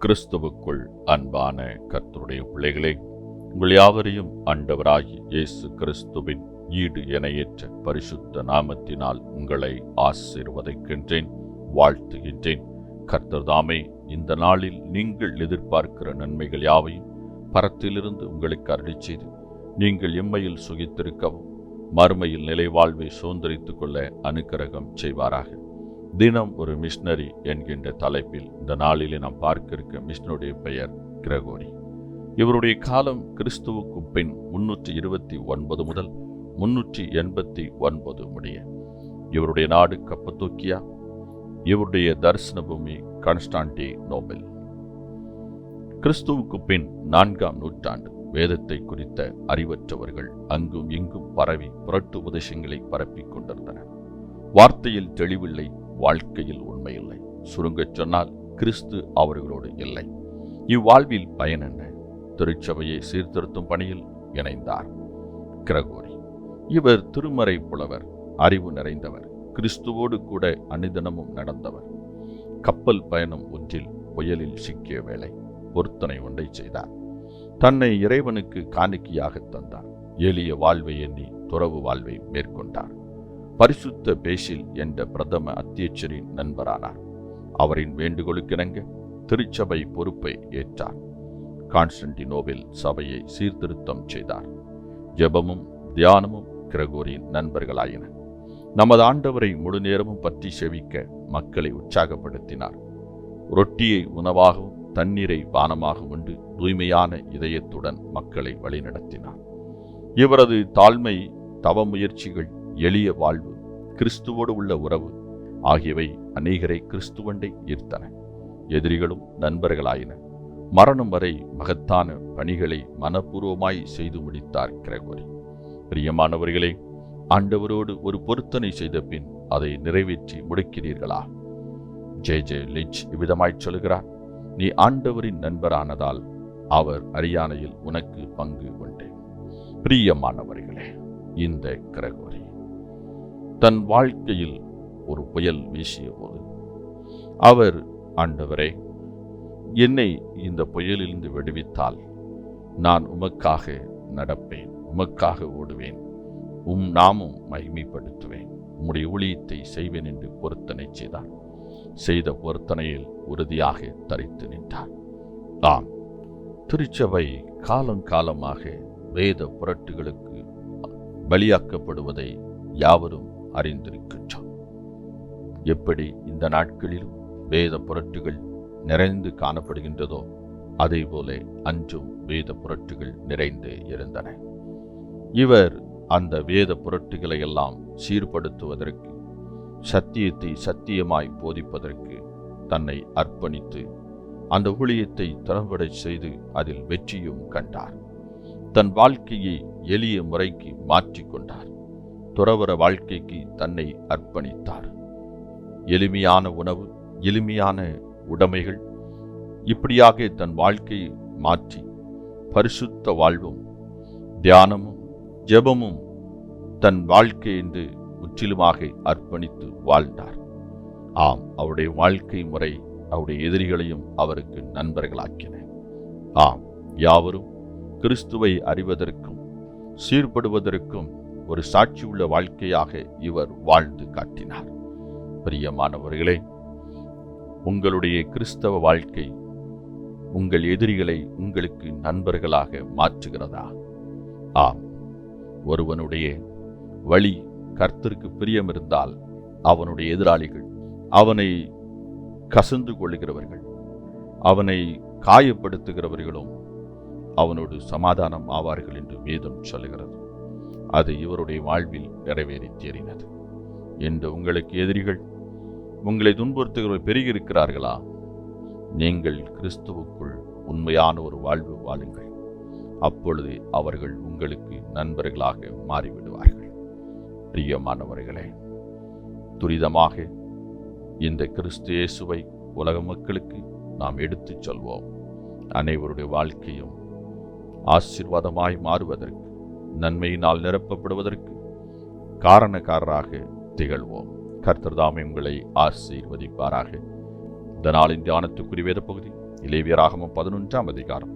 கிறிஸ்துவுக்குள் அன்பான கர்த்தருடைய பிள்ளைகளே, உங்கள் யாவரையும் ஆண்டவராகிய இயேசு கிறிஸ்துவின் ஈடு இணையற்ற பரிசுத்த நாமத்தினால் உங்களை ஆசீர்வதிக்கின்றேன், வாழ்த்துகின்றேன். கர்த்தர் தாமே இந்த நாளில் நீங்கள் எதிர்பார்க்கிற நன்மைகள் யாவையும் பரத்திலிருந்து உங்களுக்கு அருளிச் செய்து நீங்கள் எம்மையில் சுகித்திருக்கவும் மறுமையில் நிலை வாழ்வை சுதந்திரித்துக் கொள்ள அனுக்கிரகம் செய்வாராக. தினம் ஒரு மிஷனரி என்கின்ற தலைப்பில் இந்த நாளிலே நாம் பார்க்க இருக்க மிஷனருடைய பெயர் கிரகோரி. இவருடைய காலம் கிறிஸ்துவுக்கு பின் 329 முதல் 389 முடிய. இவருடைய நாடு கப்பத்தோக்கியா. இவருடைய தரிசன பூமி கான்ஸ்டான்டினோபிள். கிறிஸ்துவுக்கு பின் 4ஆம் நூற்றாண்டு. வேதத்தை குறித்த அறிவற்றவர்கள் அங்கும் இங்கும் பரவி புரட்டு உபதேசங்களை பரப்பிக் கொண்டிருந்தனர். வார்த்தையில் தெளிவில்லை, வாழ்க்கையில் உண்மையில்லை. சுருங்கச் சொன்னால் கிறிஸ்து அவர்களோடு இல்லை. இவ்வாழ்வில் பயன் என்ன? திருச்சபையை சீர்திருத்தும் பணியில் இணைந்தார் கிரகோரி. இவர் திருமறை புலவர், அறிவு நிறைந்தவர், கிறிஸ்துவோடு கூட அனுதினமும் நடந்தவர். கப்பல் பயணம் ஒன்றில் புயலில் சிக்கிய வேளை பொருத்தனை ஒன்றை செய்தார். தன்னை இறைவனுக்கு காணிக்கையாக தந்தார். எளிய வாழ்வை எண்ணி துறவு வாழ்வை மேற்கொண்டார். பரிசுத்த பேசில் என்ற பிரதம அத்தியட்சரின் நண்பரானார். அவரின் வேண்டுகோளுக்கிணங்க திருச்சபை பொறுப்பை ஏற்றார். கான்ஸ்டான்டினோபிள் சபையை சீர்திருத்தம் செய்தார். ஜெபமும் தியானமும் கிரகோரியின் நண்பர்களாயின. நமது ஆண்டவரை முழு நேரமும் பற்றி செவிக்க மக்களை உற்சாகப்படுத்தினார். ரொட்டியை உணவாகவும் தண்ணீரை பானமாக உண்டு தூய்மையான இதயத்துடன் மக்களை வழிநடத்தினார். இவரது தாழ்மை, தவ முயற்சிகள், எளிய வாழ்வு, கிறிஸ்துவோடு உள்ள உறவு ஆகியவை அநேகரை கிறிஸ்துவண்டை ஈர்த்தன. எதிரிகளும் நண்பர்களாயின. மரணம் வரை மகத்தான பணிகளை மனப்பூர்வமாய் செய்து முடித்தார் கிரகோரி. பிரியமானவர்களே, ஆண்டவரோடு ஒரு பொருத்தனை செய்த பின் அதை நிறைவேற்றி முடிக்கிறீர்களா? ஜே லிஞ்ச் இவ்விதமாய் சொல்கிறார்: நீ ஆண்டவரின் நண்பரானதால் அவர் அரியானையில் உனக்கு பங்கு உண்டு. பிரியமானவர்களே, இந்த கிரகோரி தன் வாழ்க்கையில் ஒரு புயல் வீசிய போது அவர், ஆண்டவரே, என்னை இந்த புயலிலிருந்து விடுவித்தால் நான் உமக்காக நடப்பேன், உமக்காக ஓடுவேன், நாமும் மகிமைப்படுத்துவேன், உம்முடைய ஊழியத்தை செய்வேன் என்று பொருத்தனை செய்தார். செய்த பொருத்தனையில் உறுதியாக தரித்து நின்றார். ஆம், திருச்சபை காலங்காலமாக வேத புரட்டுகளுக்கு பலியாக்கப்படுவதை யாவரும் அறிந்திருக்கின்றோம். எப்படி இந்த நாட்களிலும் வேத புரட்டுகள் நிறைந்து காணப்படுகின்றதோ அதே போல அன்றும் வேத புரட்டுகள் நிறைந்து இருந்தன. இவர் அந்த வேத புரட்டுகளை எல்லாம் சீர்படுத்துவதற்கு, சத்தியத்தை சத்தியமாய் போதிப்பதற்கு தன்னை அர்ப்பணித்து அந்த ஊழியத்தை திறம்பட செய்து அதில் வெற்றியும் கண்டார். தன் வாழ்க்கையை எளிய முறைக்கு மாற்றிக்கொண்டார். துறவற வாழ்க்கைக்கு தன்னை அர்ப்பணித்தார். எளிமையான உணவு, எளிமையான உடைமைகள், இப்படியாக தன் வாழ்க்கையை மாற்றி பரிசுத்த வாழ்வும் தியானமும் ஜெபமும் தன் வாழ்க்கை என்று முற்றிலுமாக அர்ப்பணித்து வாழ்ந்தார். ஆம், அவருடைய வாழ்க்கை முறை அவருடைய எதிரிகளையும் அவருக்கு நண்பர்களாக்கின. ஆம், யாவரும் கிறிஸ்துவை அறிவதற்கும் சீர்படுவதற்கும் ஒரு சாட்சியுள்ள வாழ்க்கையாக இவர் வாழ்ந்து காட்டினார். பிரியமானவர்களே, உங்களுடைய கிறிஸ்தவ வாழ்க்கை உங்கள் எதிரிகளை உங்களுக்கு நண்பர்களாக மாற்றுகிறதா? ஆம், ஒருவனுடைய வழி கர்த்தருக்கு பிரியம் இருந்தால் அவனுடைய எதிராளிகள், அவனை கசந்து கொள்ளுகிறவர்கள், அவனை காயப்படுத்துகிறவர்களும் அவனோடு சமாதானம் ஆவார்கள் என்று வேதம் சொல்லுகிறது. அது இவருடைய வாழ்வில் நிறைவேறி தேறினது. என்று உங்களுக்கு எதிரிகள், உங்களை துன்புறுத்துகிறவர்கள் பெருகியிருக்கிறார்களா? நீங்கள் கிறிஸ்துவுக்குள் உண்மையான ஒரு வாழ்வு வாழுங்கள். அப்பொழுது அவர்கள் உங்களுக்கு நண்பர்களாக மாறிவிடுவார்கள். பிரியமானவர்களே, துரிதமாக இந்த கிறிஸ்து இயேசுவை உலக மக்களுக்கு நாம் எடுத்துச் சொல்வோம். அனைவருடைய வாழ்க்கையும் ஆசீர்வாதமாய் மாறுவதற்கு, நன்மையினால் நிரப்பப்படுவதற்கு காரணக்காரராக திகழ்வோம். கர்த்தர் தாமே உங்களை ஆசீர்வதிப்பாராக. இந்த நாளின் தியானத்துக்குரிய வேத பகுதி லேவியராகமம் 11ஆம் அதிகாரம்,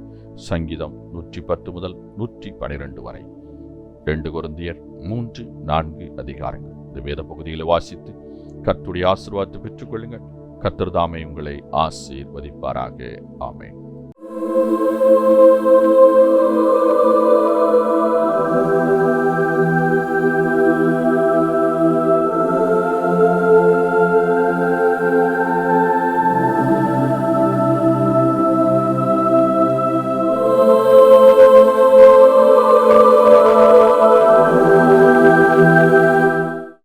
சங்கீதம் 110 முதல் 112 வரை, 2 கொரிந்தியர் 3-4 அதிகாரங்கள். இந்த வேத பகுதியில் வாசித்து கர்த்தருடைய ஆசீர்வாதத்தை பெற்றுக் கொள்ளுங்கள். கர்த்தர் தாமே உங்களை ஆசீர்வதிப்பாராக. ஆமென்.